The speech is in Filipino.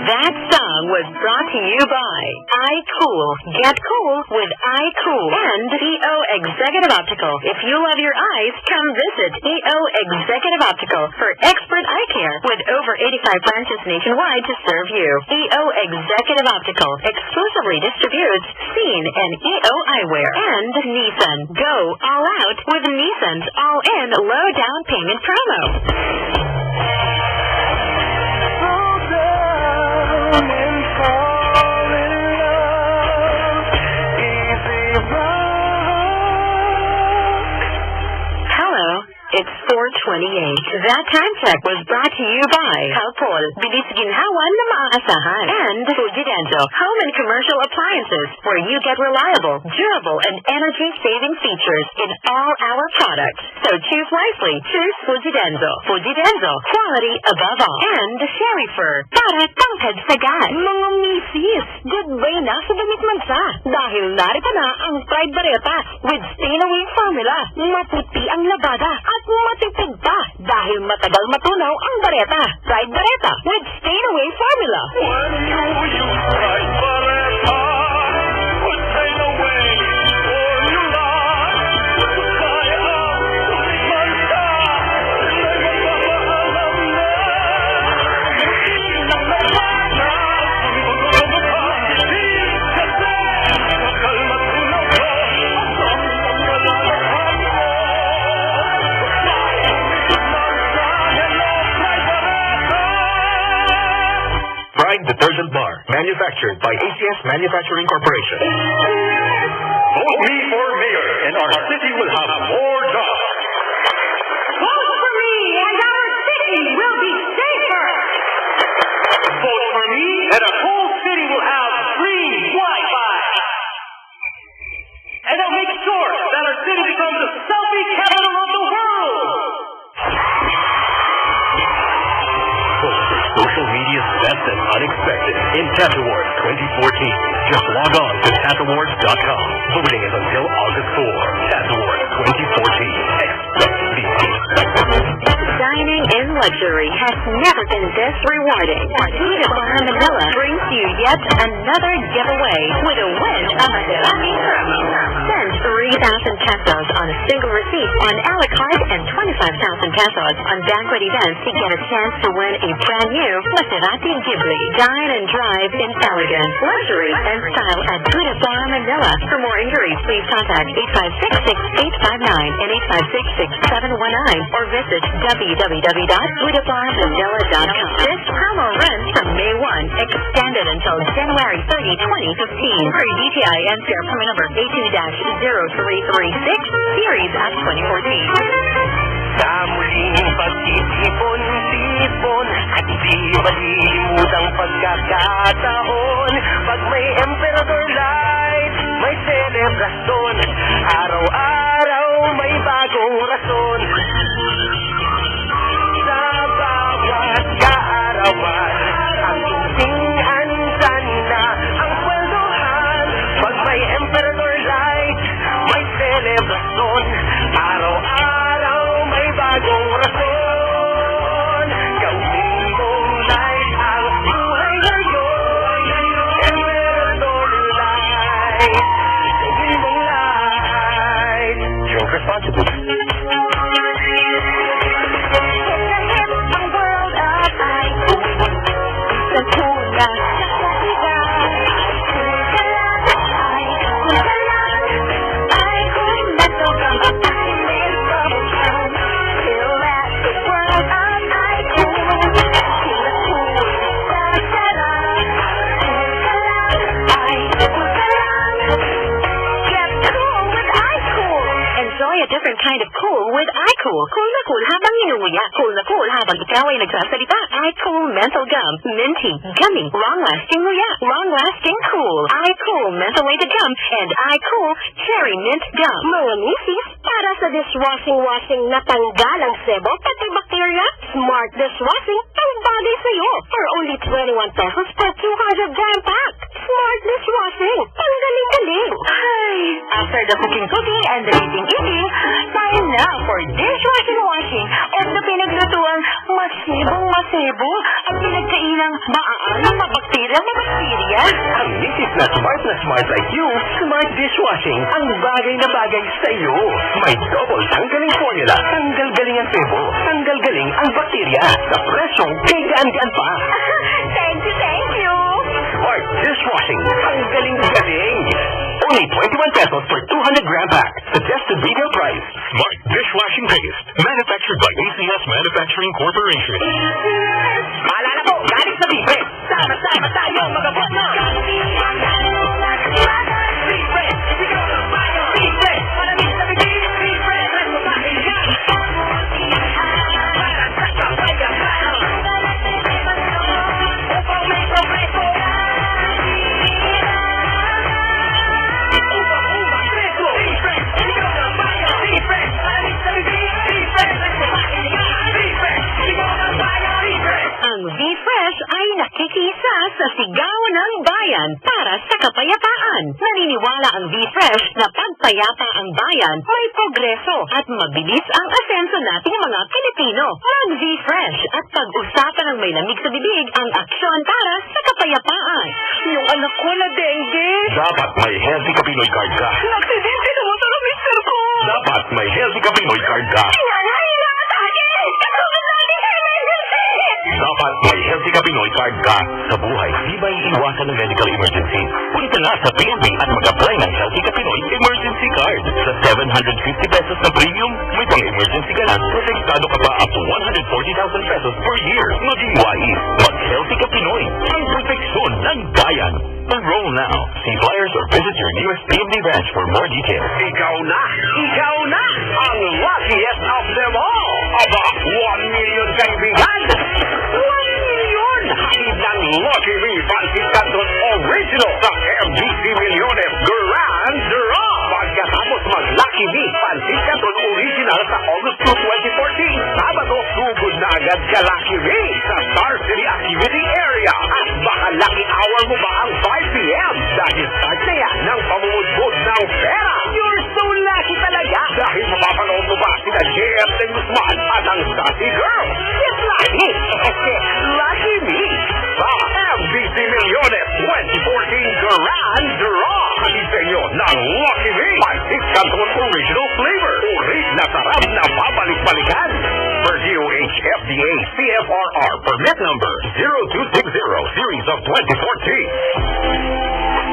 That song was brought to you by iCool. Get cool with iCool. And EO Executive Optical. If you love your eyes, come visit EO Executive Optical for expert eye care with over 85 branches nationwide to serve you. EO Executive Optical exclusively distributes Scene and EO Eyewear. And Nissan. Go all out with Nissan's all-in low down payment promo. It's 4:28. That time check was brought to you by Halpol, bilis ginhawan na maaasahan, and Fuji Denso, home and commercial appliances, where you get reliable, durable, and energy-saving features in all our products. So choose wisely. Choose Fuji Denso. Fuji Denso, quality above all. And Sherry Fur, para tangkad sagad. Mga misis, goodbye na sa damit mansa. Dahil narito na ang Pride Barreta with Stay-Away Formula. Maputi ang labada at matipid pa dahil matagal matunaw ang bareta. Pride Barreta with Stay-Away Formula. When you use Pride Barreta with Stay-Away Formula, kaya mansa, sila'y magpapaalam na. Ng labada, ang magpapahili kasi matagal matunaw ka ang paglalakad mo. Pride Detergent Bar, manufactured by ACS Manufacturing Corporation. Vote me for mayor, and our city will have more jobs. Vote for me and our city will be safer. Vote for me, and a whole city will have free Wi-Fi. And I'll make sure that our city becomes the selfie capital of the world. Vote for social media's best and unexpected in TAT Awards 2014. Just log on to TATAwards.com. Voting is until August 4. TAT Awards 2014. Expect the unexpected. Dining in luxury has never been this rewarding. Buddha Bar Manila brings you yet another giveaway with a win of a lucky promo. Spend 3,000 pesos on a single receipt on a la carte and 25,000 pesos on banquet events to get a chance to win a brand new Maserati Ghibli. Dine and drive in elegance, luxury, and style at Buddha Bar Manila. For more inquiries, please contact 856-6859 and 856-6719 or visit www.buddhabarmanila.com. This promo runs from May 1, extended until January 30, 2015. For DTI NCR permit number A2-0336, series of 2014. Sa muling pagtitipon-tipon at di malilimutang pagkakataon, pag may Emperador Light, may selebrasyon, araw-araw may bagong rason. Sa bawat kaarawan, ang tingtingan sana ang kweldohan. Pag may Emperador Light, may selebrasyon, araw-araw may bagong rason. Gawin mong light ang buhay ngayon, Emperador Light. Gawin mong light. Drink responsibly. Different kind of cool with iCool. Cool na cool habang inuwiya. Cool na cool habang ikaw ay nagsasalita. iCool Menthol Gum. Minty. Gummy. Long-lasting nguya. Long-lasting cool. iCool Menthol Weighted Gum. And iCool Cherry Mint Gum. Mga misis, para sa dishwashing na tanggal ang sebo pati bacteria, Smart Dishwashing ang bagay sa'yo for only 21 pesos per 200 gram pack. Smart dishwashing. Panggaling-galing. Ay, after the cooking and the eating, time na for dishwashing washing at the pinaglutuang masibong-masibo at pinagkainang maaaring mabakterya. Ang misis na smart like you, smart dishwashing ang bagay na bagay sa iyo. May double tanggaling formula, tanggal galing ang sebo, tanggal galing ang bakterya, sa presyong kay gaan-gaan pa. Thank you. Smart dishwashing, tanggaling galing. Only 21 pesos for 200-gram pack. Suggested retail price. Smart dishwashing paste, manufactured by ACS Manufacturing Corporation. Maalala po, galing sa Libre. Sama-sama tayo mga bono. Ang V-Fresh ay nakikisa sa sigawan ng bayan para sa kapayapaan. Naniniwala ang V-Fresh na pagpayapa ang bayan, may progreso at mabilis ang asenso nating mga Pilipino. Mag V-Fresh at pag-usapan ng may lamig sa bibig ang aksyon para sa kapayapaan. Yung anak ko na dengue. Dapat may Healthy Ka Pinoy card ka. Naksidente naman sa mister ko. Dapat may Healthy Ka Pinoy card ka. Dapat may Healthy Ka Pinoy card ka. Sa buhay, di ba iiwasan ng medical emergency? Punta na sa PNP at mag-apply ng Healthy Ka Pinoy emergency card. Sa 750 pesos na premium, may pang-emergency ka na, protektado ka pa up to 140,000 pesos per year. Maging wise, mag-Healthy Ka Pinoy. Ang proteksyon ng bayan. Enroll now. See flyers or visit your nearest PNP branch for more details. Ikaw na, ang luckiest of them all. Aba, 1 million kaibigan. 1 million! Hatid ng Lucky Me Francis Canton Original sa MGC Millones Grand Draw. Pagkatapos mag-Lucky Me Francis Canton Original sa August 2, 2014, Sabado, sugod na agad ka Lucky Me sa Star City Activity Area. At baka lucky hour mo ba ang 5 p.m. dahil start na yan ng pamumudbod ng pera. You're so lucky talaga dahil mapapanood mo ba sina JF de Guzman at ang Sassy Girl. It's lucky. Lucky Me sa MBC Millones 2014 Grand Draw. Hatid sa inyo ng Lucky Me Francis Canton Original Flavor. Urit na sarap na babalik-balikan. Per DOH FDA CFRR permit number 0260 series of 2014.